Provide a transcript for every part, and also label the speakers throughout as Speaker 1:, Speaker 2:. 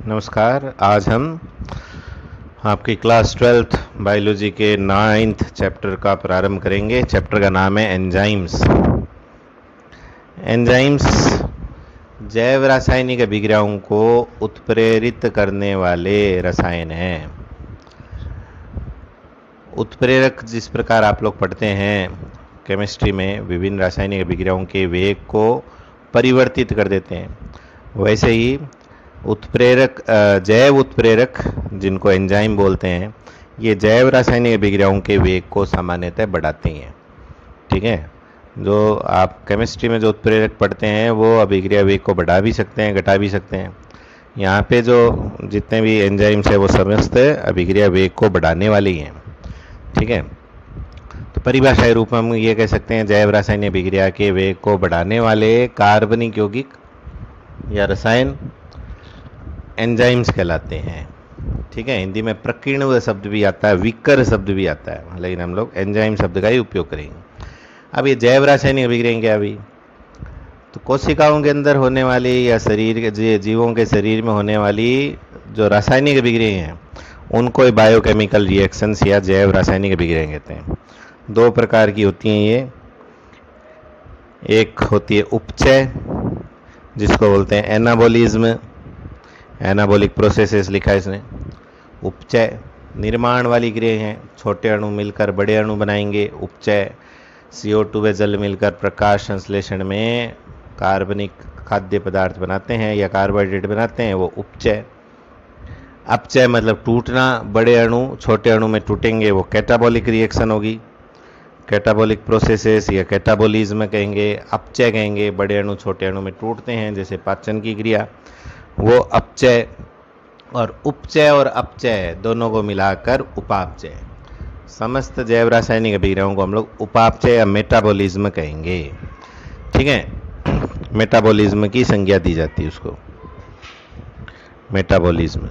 Speaker 1: नमस्कार। आज हम आपकी क्लास 12th बायोलॉजी के 9th चैप्टर का प्रारंभ करेंगे। चैप्टर का नाम है एंजाइम्स। एंजाइम्स जैव रासायनिक अभिक्रियाओं को उत्प्रेरित करने वाले रसायन हैं। उत्प्रेरक जिस प्रकार आप लोग पढ़ते हैं केमिस्ट्री में, विभिन्न रासायनिक अभिक्रियाओं के वेग को परिवर्तित कर देते हैं, वैसे ही उत्प्रेरक जैव उत्प्रेरक जिनको एंजाइम बोलते हैं, ये जैव रासायनिक अभिक्रियाओं के वेग को सामान्यतः बढ़ाते हैं। ठीक है, जो आप केमिस्ट्री में जो उत्प्रेरक पढ़ते हैं वो अभिक्रिया वेग को बढ़ा भी सकते हैं, घटा भी सकते हैं। यहाँ पे जो जितने भी एंजाइम्स है वो समस्त अभिक्रिया वेग को बढ़ाने वाले ही हैं। ठीक है, तो परिभाषाई रूप में हम ये कह सकते हैं जैव रासायनिक अभिक्रिया के वेग को बढ़ाने वाले कार्बनिक यौगिक या रसायन एंजाइम्स कहलाते हैं। ठीक है, हिंदी में प्रकीर्ण शब्द भी आता है, विकर शब्द भी आता है, लेकिन हम लोग एंजाइम शब्द का ही उपयोग करेंगे। अब ये जैव रासायनिक अभिक्रिया क्या अभी तो कोशिकाओं के अंदर होने वाली या शरीर के जीवों के शरीर में होने वाली जो रासायनिक अभिक्रियाएं हैं उनको बायोकेमिकल रिएक्शंस या जैव रासायनिक अभिक्रियाएं कहते हैं। दो प्रकार की होती हैं ये। एक होती है उपचय, जिसको बोलते हैं एनाबोलिज्म, एनाबॉलिक प्रोसेसेस लिखा है इसने। उपचय निर्माण वाली क्रिया हैं, छोटे अणु मिलकर बड़े अणु बनाएंगे। उपचय CO2 व जल मिलकर प्रकाश संश्लेषण में कार्बनिक खाद्य पदार्थ बनाते हैं या कार्बोहाइड्रेट बनाते हैं, वो उपचय। अपचय मतलब टूटना, बड़े अणु छोटे अणु में टूटेंगे, वो कैटाबॉलिक रिएक्शन होगी। कैटाबॉलिक प्रोसेसेस या कैटाबॉलिज्म कहेंगे, अपचय कहेंगे। बड़े अणु छोटे अणु में टूटते हैं, जैसे पाचन की क्रिया, वो अपचय। और उपचय और अपचय दोनों को मिलाकर उपापचय। समस्त जैव रासायनिक अभिक्रियाओं को हम लोग उपापचय या मेटाबॉलिज्म कहेंगे। ठीक है, मेटाबॉलिज्म की संज्ञा दी जाती है उसको, मेटाबॉलिज्म।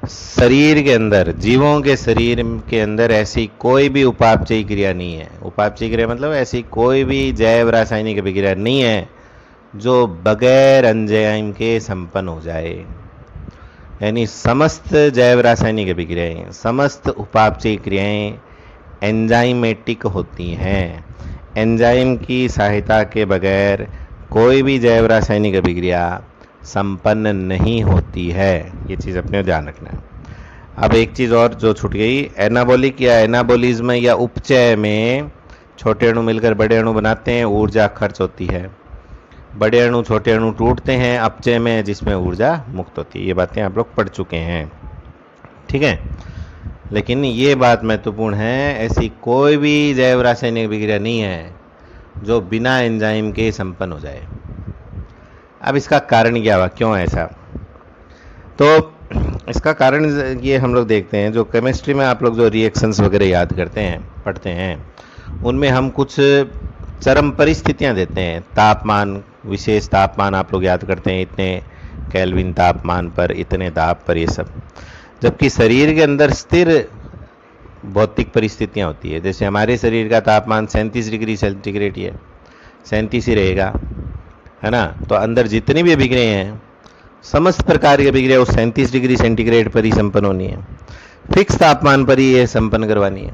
Speaker 1: शरीर के अंदर, जीवों के शरीर के अंदर ऐसी कोई भी उपापचयी क्रिया नहीं है। उपापचयी क्रिया मतलब ऐसी कोई भी जैव रासायनिक अभिक्रिया नहीं है जो बगैर एंजाइम के संपन्न हो जाए। यानी समस्त जैव रासायनिक अभिक्रियाएं, समस्त उपापचयी क्रियाएं एंजाइमेटिक होती हैं। एंजाइम की सहायता के बगैर कोई भी जैव रासायनिक अभिक्रिया संपन्न नहीं होती है। ये चीज़ अपने ध्यान रखना है। अब एक चीज़ और जो छूट गई, एनाबॉलिक या एनाबॉलिज्म या उपचय में छोटे अणु मिलकर बड़े अणु बनाते हैं, ऊर्जा खर्च होती है। बड़े अणु छोटे अणु टूटते हैं अपचय में, जिसमें ऊर्जा मुक्त होती है। ये बातें आप लोग पढ़ चुके हैं। ठीक है, लेकिन ये बात महत्वपूर्ण है, ऐसी कोई भी जैव रासायनिक अभिक्रिया नहीं है जो बिना एंजाइम के संपन्न हो जाए। अब इसका कारण क्या हुआ, क्यों ऐसा? तो इसका कारण ये हम लोग देखते हैं, जो केमिस्ट्री में आप लोग जो रिएक्शंस वगैरह याद करते हैं, पढ़ते हैं, उनमें हम कुछ चरम परिस्थितियां देते हैं। तापमान, विशेष तापमान आप लोग याद करते हैं, इतने केल्विन तापमान पर, इतने दाब पर, ये सब। जबकि शरीर के अंदर स्थिर भौतिक परिस्थितियां होती है। जैसे हमारे शरीर का तापमान 37 डिग्री सेंटीग्रेड ही है, 37 ही रहेगा, है ना। तो अंदर जितनी भी अभिक्रियाएं हैं, समस्त प्रकार की अभिक्रिया उस 37 डिग्री सेंटीग्रेड पर ही संपन्न होनी है, फिक्स तापमान पर ही ये संपन्न करवानी है।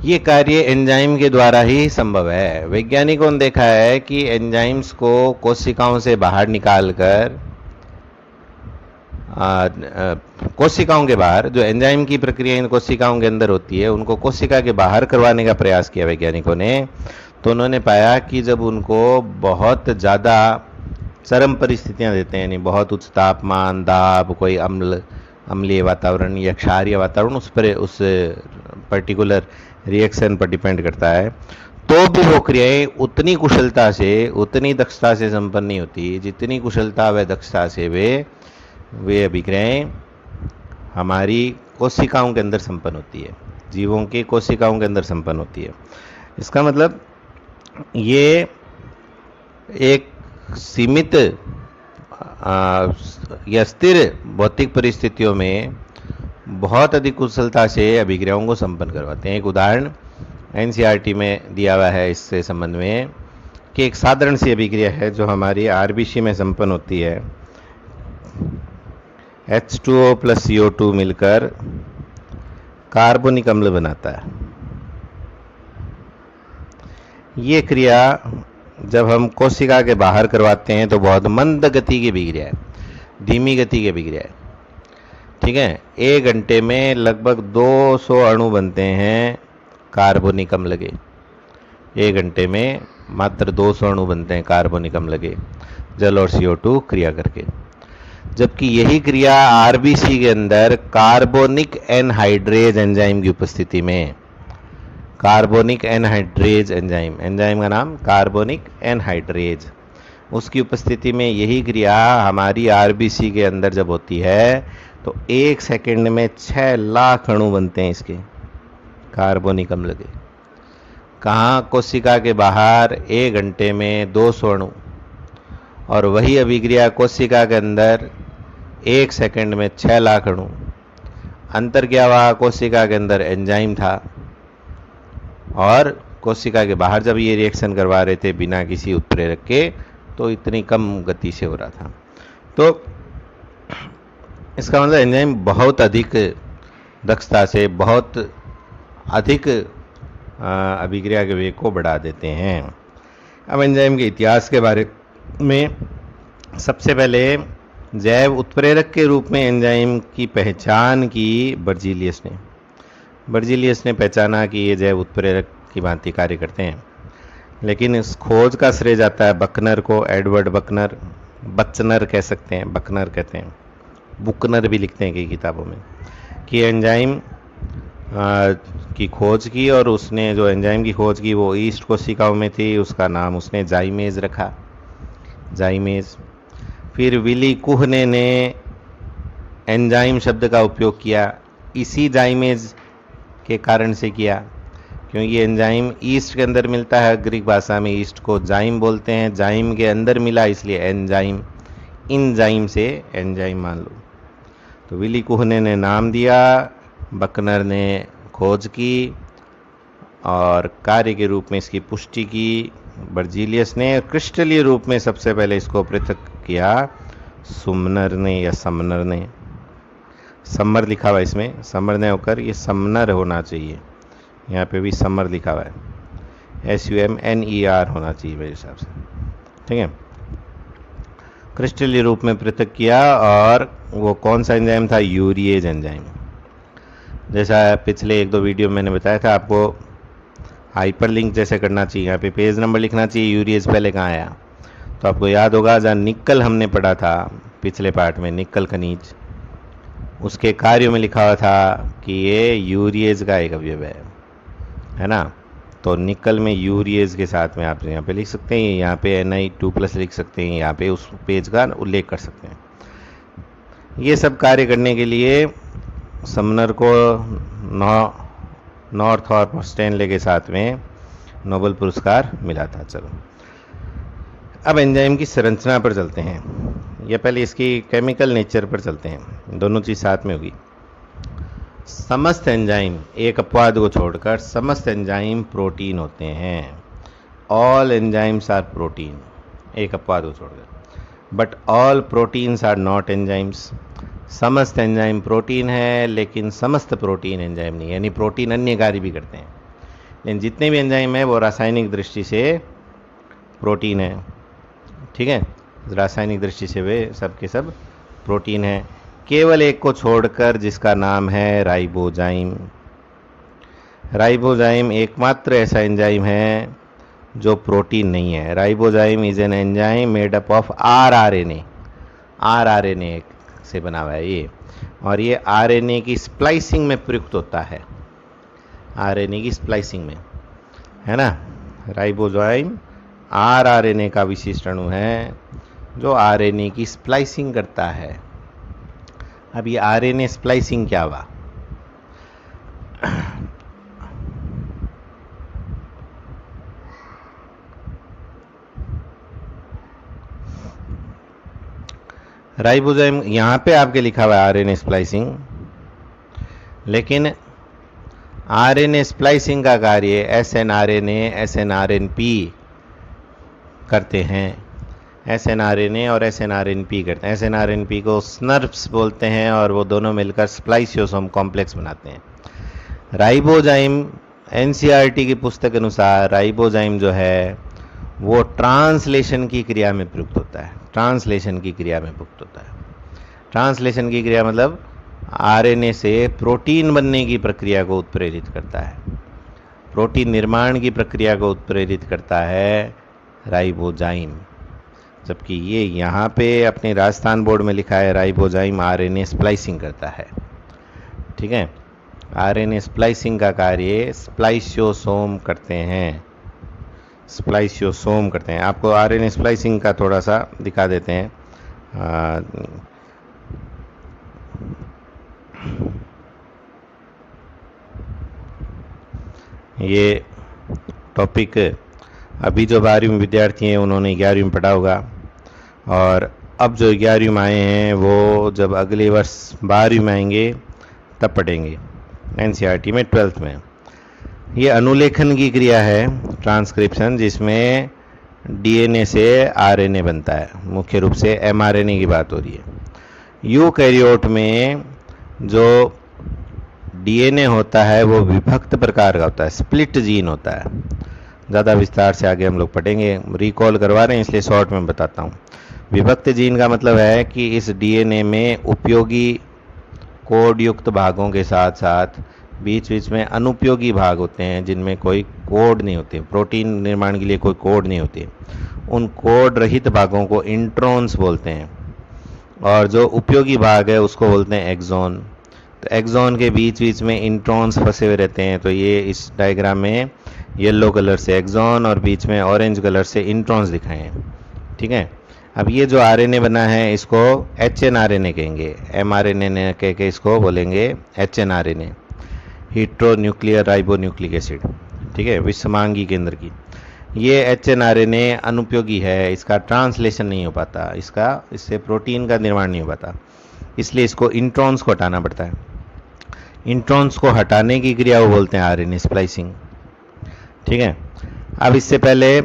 Speaker 1: ये कार्य एंजाइम के द्वारा ही संभव है। वैज्ञानिकों ने देखा है कि एंजाइम्स को कोशिकाओं से बाहर निकालकर, कोशिकाओं के बाहर जो एंजाइम की प्रक्रिया इन कोशिकाओं के अंदर होती है, उनको कोशिका के बाहर करवाने का प्रयास किया वैज्ञानिकों ने। तो उन्होंने पाया कि जब उनको बहुत ज़्यादा चरम परिस्थितियां देते हैं, यानी बहुत उच्च तापमान, दाब, कोई अम्लीय वातावरण या क्षारीय वातावरण, उस पर्टिकुलर रिएक्शन पर डिपेंड करता है, तो भी वो क्रियाएं उतनी कुशलता से, उतनी दक्षता से संपन्न नहीं होती जितनी कुशलता व दक्षता से वे अभिक्रियाएं हमारी कोशिकाओं के अंदर संपन्न होती है, जीवों की कोशिकाओं के अंदर संपन्न होती है। इसका मतलब ये एक सीमित या स्थिर भौतिक परिस्थितियों में बहुत अधिक कुशलता से अभिक्रियाओं को संपन्न करवाते हैं। एक उदाहरण एनसीईआरटी में दिया हुआ है इससे संबंध में, कि एक साधारण सी अभिक्रिया है जो हमारी आरबीसी में संपन्न होती है। H2O प्लस CO2 मिलकर कार्बोनिक अम्ल बनाता है। ये क्रिया जब हम कोशिका के बाहर करवाते हैं तो बहुत मंद गति की अभिक्रिया है, धीमी गति की अभिक्रिया है। ठीक है, 1 घंटे में लगभग 200 अणु बनते हैं कार्बोनिक अम्ल के। 1 घंटे में मात्र 200 अणु बनते हैं कार्बोनिक अम्ल के, जल और CO2 क्रिया करके। जबकि यही क्रिया आरबीसी के अंदर कार्बोनिक एनहाइड्रेज एंजाइम की उपस्थिति में, कार्बोनिक एनहाइड्रेज एंजाइम, एंजाइम का नाम कार्बोनिक एनहाइड्रेज, उसकी उपस्थिति में यही क्रिया हमारी आरबीसी के अंदर जब होती है तो 1 सेकंड में 6 लाख अणु बनते हैं इसके, कार्बोनिक अम्ल के। कहाँ? कोशिका के बाहर 1 घंटे में 200 अणु, और वही अभिक्रिया कोशिका के अंदर 1 सेकंड में 6 लाख अणु। अंतर क्या हुआ? कोशिका के अंदर एंजाइम था और कोशिका के बाहर जब ये रिएक्शन करवा रहे थे बिना किसी उत्प्रेरक के, तो इतनी कम गति से हो रहा था। तो इसका मतलब एंजाइम बहुत अधिक दक्षता से बहुत अधिक अभिक्रिया के वेग को बढ़ा देते हैं। अब एंजाइम के इतिहास के बारे में, सबसे पहले जैव उत्प्रेरक के रूप में एंजाइम की पहचान की बर्जीलियस ने। बर्जीलियस ने पहचाना कि ये जैव उत्प्रेरक की भांति कार्य करते हैं, लेकिन इस खोज का श्रेय जाता है बकनर को, एडवर्ड बकनर, बचनर कह सकते हैं, बकनर कहते हैं, बुकनर भी लिखते हैं कई किताबों में, कि एंजाइम की खोज की, और उसने जो एंजाइम की खोज की वो ईस्ट कोशिकाओं में थी, उसका नाम उसने जाइमेज रखा, जाइमेज। फिर विली कुहने ने एंजाइम शब्द का उपयोग किया, इसी जाइमेज के कारण से किया, क्योंकि एंजाइम ईस्ट के अंदर मिलता है। ग्रीक भाषा में ईस्ट को जाइम बोलते हैं, जाइम के अंदर मिला इसलिए एंजाइम, इंजाइम से एंजाइम मान लो। तो विली कुहने ने नाम दिया, बकनर ने खोज की और कार्य के रूप में इसकी पुष्टि की बर्जीलियस ने। क्रिस्टलीय रूप में सबसे पहले इसको पृथक किया सुमनर ने या समनर ने। समर लिखा हुआ है इसमें, समर ने होकर ये समनर होना चाहिए, यहाँ पे भी समर लिखा हुआ है, SUMNER होना चाहिए मेरे हिसाब से। ठीक है, क्रिस्टलीय रूप में पृथक किया, और वो कौन सा एंजाइम था? Urease enzyme. जैसा पिछले 1-2 वीडियो में मैंने बताया था आपको, हाइपरलिंक जैसे करना चाहिए, यहाँ पे पेज नंबर लिखना चाहिए, यूरिएज पहले कहाँ आया। तो आपको याद होगा जहाँ निकल हमने पढ़ा था पिछले पार्ट में, निकल खनिज, उसके कार्यों में लिखा हुआ था कि ये यूरिएज का एक अवयव है ना। तो निकल में यूरिएज के साथ में आप यहाँ पे लिख सकते हैं, यहाँ पे Ni2+ लिख सकते हैं, यहाँ पे उस पेज का उल्लेख कर सकते हैं। ये सब कार्य करने के लिए समनर को नॉर्थ और स्टैनले के साथ में नोबेल पुरस्कार मिला था। चलो अब एंजाइम की संरचना पर चलते हैं, या पहले इसकी केमिकल नेचर पर चलते हैं, दोनों चीज़ साथ में होगी। समस्त एंजाइम, एक अपवाद को छोड़कर समस्त एंजाइम प्रोटीन होते हैं। ऑल एंजाइम्स आर प्रोटीन, एक अपवाद को छोड़कर। But all proteins are not enzymes. समस्त एंजाइम प्रोटीन है लेकिन समस्त प्रोटीन एंजाइम नहीं, यानी प्रोटीन अन्य कार्य भी करते हैं, लेकिन जितने भी एंजाइम है वो रासायनिक दृष्टि से प्रोटीन है। ठीक है, रासायनिक दृष्टि से वे सब के सब प्रोटीन है, केवल एक को छोड़कर जिसका नाम है राइबोजाइम। राइबोजाइम एकमात्र ऐसा एंजाइम है जो प्रोटीन नहीं है। Ribozyme is an enzyme made up of RRNA, RRNA से बना हुआ है ये, और ये RNA की स्प्लाइसिंग में प्रयुक्त होता है, RNA की स्प्लाइसिंग में, है ना। राइबोजाइम RRNA का विशिष्ट अणु है जो RNA की स्प्लाइसिंग करता है। अब ये RNA स्प्लाइसिंग क्या हुआ? राइबोजाइम यहाँ पे आपके लिखा हुआ है RNA स्प्लाइसिंग, लेकिन RNA स्प्लाइसिंग का कार्य SNRNA, SNRNP करते हैं। SNRNA और SNRNP करते हैं। SNRNP को स्नर्प्स बोलते हैं और वो दोनों मिलकर स्प्लाइसियोसोम कॉम्प्लेक्स बनाते हैं। राइबोजाइम, NCERT की पुस्तक के अनुसार राइबोजाइम जो है वो ट्रांसलेशन की क्रिया में प्रयुक्त होता है। ट्रांसलेशन की क्रिया में प्रयुक्त होता है। ट्रांसलेशन की क्रिया मतलब RNA से प्रोटीन बनने की प्रक्रिया को उत्प्रेरित करता है। प्रोटीन निर्माण की प्रक्रिया को उत्प्रेरित करता है राइबोजाइम। जबकि ये यहाँ पे अपने राजस्थान बोर्ड में लिखा है राइबोजाइम RNA स्प्लाइसिंग करता है। ठीक है, RNA स्प्लाइसिंग का कार्य स्प्लाइसियोसोम करते हैं। स्प्लाइसियोसोम करते हैं। आपको RNA स्प्लाइसिंग का थोड़ा सा दिखा देते हैं। ये टॉपिक अभी जो 12वीं में विद्यार्थी हैं उन्होंने 11वीं में पढ़ा होगा, और अब जो 11वीं में आए हैं वो जब अगले वर्ष 12वीं में आएंगे तब पढ़ेंगे NCERT में 12th में। ये अनुलेखन की क्रिया है, ट्रांसक्रिप्शन, जिसमें DNA से RNA बनता है। मुख्य रूप से mRNA की बात हो रही है। यूकैरियोट में जो DNA होता है वो विभक्त प्रकार का होता है, स्प्लिट जीन होता है। ज़्यादा विस्तार से आगे हम लोग पढ़ेंगे, रिकॉल करवा रहे हैं इसलिए शॉर्ट में बताता हूँ। विभक्त जीन का मतलब है कि इस DNA में उपयोगी कोड युक्त भागों के साथ साथ बीच बीच में अनुपयोगी भाग होते हैं जिनमें कोई कोड नहीं होते। प्रोटीन निर्माण के लिए कोई कोड नहीं होती। उन कोड रहित भागों को इंट्रॉन्स बोलते हैं, और जो उपयोगी भाग है उसको बोलते हैं एक्सॉन। तो एक्सॉन के बीच बीच में इंट्रॉन्स फंसे हुए रहते हैं। तो ये इस डायग्राम में येलो कलर से एक्सॉन और बीच में ऑरेंज कलर से इंट्रॉन्स दिखाए हैं। ठीक है, अब ये जो RNA बना है इसको HNRNA कहेंगे। mRNA कह के इसको बोलेंगे HNRNA, hetero nuclear ribonucleic acid. ठीक है, विषमांगी केंद्र की। ये HNRNA अनुपयोगी है, इसका ट्रांसलेशन नहीं हो पाता, इससे प्रोटीन का निर्माण नहीं हो पाता, इसलिए इसको इंट्रॉन्स को हटाना पड़ता है। इंट्रॉन्स को हटाने की क्रिया वो बोलते हैं RNA स्प्लाइसिंग। ठीक है, अब इससे पहले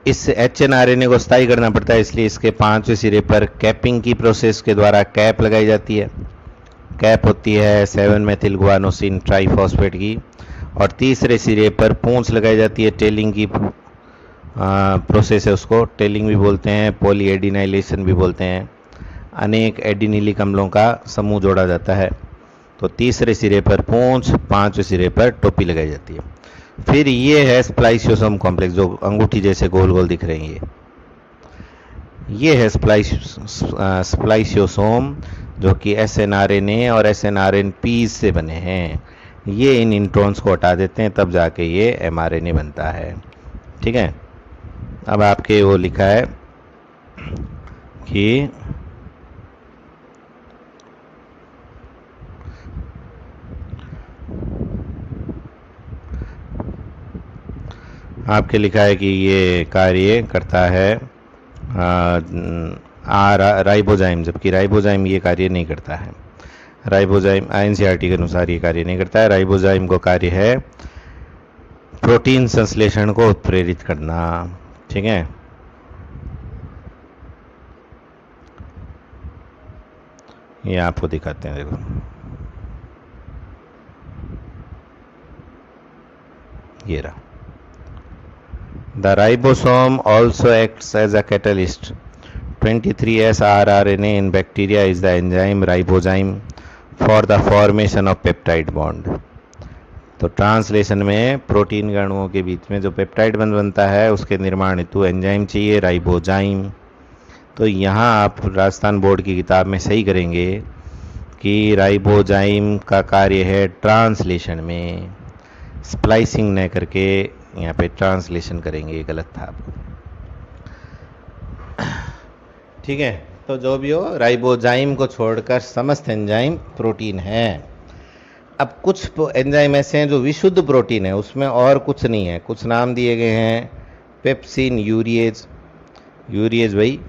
Speaker 1: इस HNRNA को स्थायी करना पड़ता है, इसलिए इसके 5वें सिरे पर कैपिंग की प्रोसेस के द्वारा कैप लगाई जाती है। कैप होती है 7 मेथिल गुआनोसिन ट्राइफॉस्फेट की, और तीसरे सिरे पर पूंछ लगाई जाती है। टेलिंग की प्रोसेस है, उसको टेलिंग भी बोलते हैं, पॉली एडिनाइलेशन भी बोलते हैं। अनेक एडिनिलिक अम्लों का समूह जोड़ा जाता है। तो तीसरे सिरे पर पूंछ, 5वें सिरे पर टोपी लगाई जाती है। फिर ये है स्प्लाइसियोसोम कॉम्प्लेक्स, जो अंगूठी जैसे गोल गोल दिख रहे हैं। ये है स्प्लाइसियोसोम, जो कि SNRNA और SNRNP से बने हैं। ये इन इंट्रॉन्स को हटा देते हैं, तब जाके ये mRNA बनता है। ठीक है, अब आपके वो लिखा है कि ये कार्य करता है राइबोजाइम, जबकि राइबोजाइम ये कार्य नहीं करता है। राइबोजाइम NCERT के अनुसार ये कार्य नहीं करता है। राइबोजाइम को कार्य है प्रोटीन संश्लेषण को उत्प्रेरित करना। ठीक है, ये आपको दिखाते हैं, देखो ये रहा। The ribosome also acts as a catalyst. 23S rRNA in bacteria is the enzyme ribozyme for the formation of peptide bond. तो ट्रांसलेशन में प्रोटीन के अणुओं के बीच में जो पेप्टाइड बंध बनता है उसके निर्माण हेतु एंजाइम चाहिए, राइबोजाइम। तो यहाँ आप राजस्थान बोर्ड की किताब में सही करेंगे कि राइबोजाइम का कार्य है ट्रांसलेशन में, स्प्लाइसिंग न करके यहाँ पे ट्रांसलेशन करेंगे, ये गलत था आपको। ठीक है, तो जो भी हो, राइबोजाइम को छोड़कर समस्त एंजाइम प्रोटीन है। अब कुछ एंजाइम ऐसे हैं जो विशुद्ध प्रोटीन है, उसमें और कुछ नहीं है। कुछ नाम दिए गए हैं, पेप्सिन, यूरिएज भाई।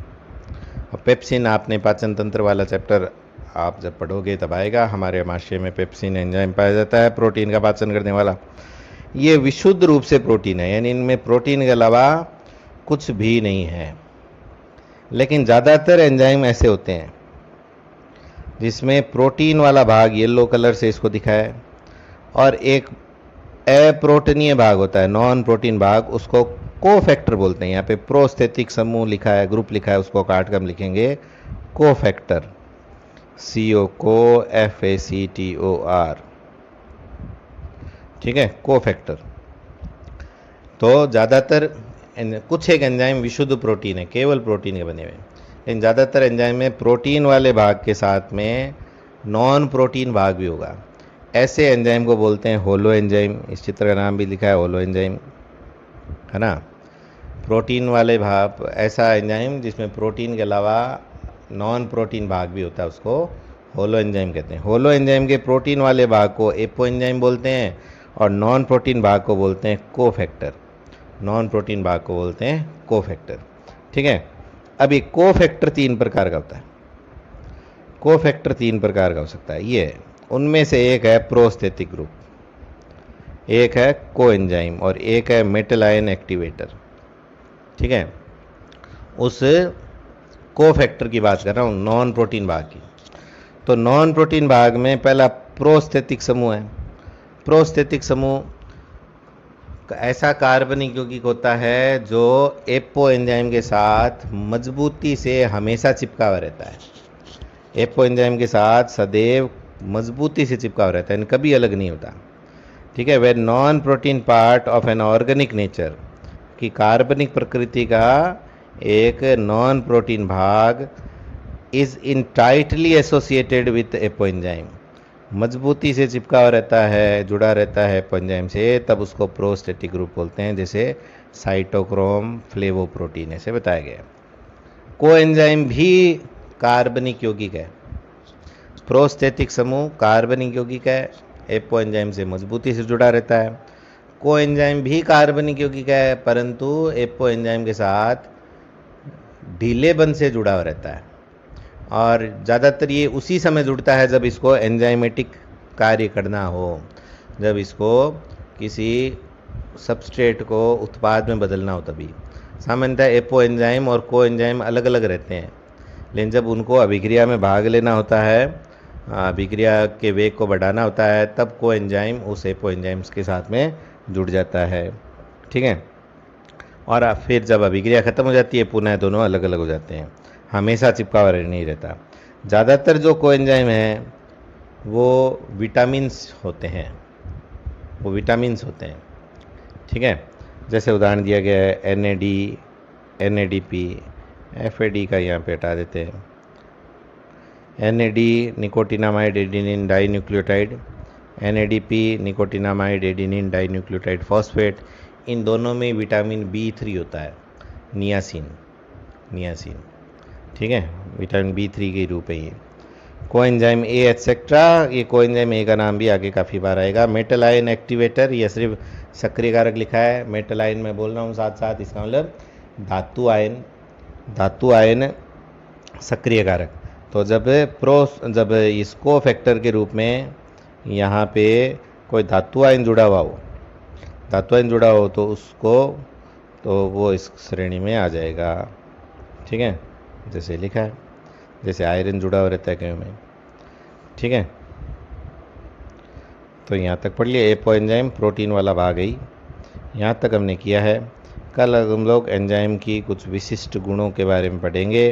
Speaker 1: पेप्सिन आपने पाचन तंत्र वाला चैप्टर आप जब पढ़ोगे तब आएगा। हमारे आमाशय में पेप्सिन एंजाइम पाया जाता है, प्रोटीन का पाचन करने वाला। ये विशुद्ध रूप से प्रोटीन है, यानी इनमें प्रोटीन के अलावा कुछ भी नहीं है। लेकिन ज़्यादातर एंजाइम ऐसे होते हैं जिसमें प्रोटीन वाला भाग येलो कलर से इसको दिखा है और एक अप्रोटीनीय भाग होता है, नॉन प्रोटीन भाग, उसको कोफैक्टर बोलते हैं। यहाँ पे प्रोस्थेटिक समूह लिखा है, ग्रुप लिखा है, उसको काट कर हम लिखेंगे कोफैक्टर, CO को FACTOR, ठीक है, कोफैक्टर। तो ज़्यादातर कुछ एक एंजाइम विशुद्ध प्रोटीन है, केवल प्रोटीन के बने हुए, लेकिन ज़्यादातर एंजाइम में प्रोटीन वाले भाग के साथ में नॉन प्रोटीन भाग भी होगा। ऐसे एंजाइम को बोलते हैं होलो एंजाइम। इस चित्र का नाम भी लिखा है होलो एंजाइम, है ना। प्रोटीन वाले भाग, ऐसा एंजाइम जिसमें प्रोटीन के अलावा नॉन प्रोटीन भाग भी होता है, उसको होलो एंजाइम कहते हैं। होलो एंजाइम के प्रोटीन वाले भाग को एपो एंजाइम बोलते हैं और नॉन प्रोटीन भाग को बोलते हैं कोफैक्टर। नॉन प्रोटीन भाग को बोलते हैं कोफैक्टर, ठीक है। अब ये कोफैक्टर 3 प्रकार का होता है। कोफैक्टर 3 प्रकार का हो सकता है। ये उनमें से एक है प्रोस्थेटिक ग्रुप, एक है कोएंजाइम और एक है मेटल आयन एक्टिवेटर, ठीक है। उस कोफैक्टर की बात कर रहा हूँ, नॉन प्रोटीन भाग की। तो नॉन प्रोटीन भाग में पहला प्रोस्थेटिक समूह है। प्रोस्थेटिक समूह ऐसा कार्बनिक यौगिक होता है जो एपो एंजाइम के साथ मजबूती से हमेशा चिपका हुआ रहता है। एपो एंजाइम के साथ सदैव मजबूती से चिपका हुआ रहता है, कभी अलग नहीं होता, ठीक है। वह non protein part of an organic nature, कि कार्बनिक प्रकृति का एक नॉन प्रोटीन भाग is in tightly associated with apo enzyme, मजबूती से चिपका हुआ रहता है, जुड़ा रहता है एपो एंजाइम से, तब उसको प्रोस्थेटिक ग्रुप बोलते हैं, जैसे साइटोक्रोम, फ्लेवोप्रोटीन, ऐसे बताया गया। कोएंजाइम भी कार्बनिक यौगिक है। प्रोस्थेटिक समूह कार्बनिक यौगिक है, एपो एंजाइम से मजबूती से जुड़ा रहता है। कोएंजाइम भी कार्बनिक यौगिक है, परंतु एपो एंजाइम के साथ ढीलेपन से जुड़ा हुआ रहता है और ज़्यादातर ये उसी समय जुड़ता है जब इसको एंजाइमेटिक कार्य करना हो, जब इसको किसी सबस्ट्रेट को उत्पाद में बदलना हो तभी। सामान्यतः एपो एंजाइम और को एंजाइम अलग अलग रहते हैं, लेकिन जब उनको अभिक्रिया में भाग लेना होता है, अभिक्रिया के वेग को बढ़ाना होता है, तब को एंजाइम उस एपो एंजाइम्स के साथ में जुड़ जाता है, ठीक है। और फिर जब अभिक्रिया खत्म हो जाती है, पुनः दोनों अलग अलग हो जाते हैं, हमेशा चिपका हुआ नहीं रहता। ज़्यादातर जो कोएंजाइम हैं वो विटामिन्स होते हैं, वो विटामिन्स होते हैं, ठीक है। जैसे उदाहरण दिया गया है NAD, NADP, FAD का यहाँ पे हटा देते हैं। NAD nicotinamide adenine dinucleotide, NADP nicotinamide adenine dinucleotide phosphate, इन दोनों में विटामिन B3 होता है, नियासिन, ठीक है, विटामिन B3 के रूप है ये। कोएंजाइम A एक्सेट्रा, ये कोएंजाइम A का नाम भी आगे काफ़ी बार आएगा। मेटल आयन एक्टिवेटर, ये सिर्फ सक्रिय कारक लिखा है, मेटल आयन मैं बोल रहा हूँ साथ साथ, इसका मतलब धातु आयन सक्रिय कारक। तो जब इस कोफैक्टर के रूप में यहाँ पे कोई धातु आयन जुड़ा हुआ हो तो उसको, तो वो इस श्रेणी में आ जाएगा, ठीक है, जैसे लिखा है, जैसे आयरन जुड़ा हुआ रहता है कहीं में, ठीक है। तो यहाँ तक पढ़ लिया, एपो एंजाइम प्रोटीन वाला भाग ही यहाँ तक हमने किया है। कल हम लोग एंजाइम की कुछ विशिष्ट गुणों के बारे में पढ़ेंगे।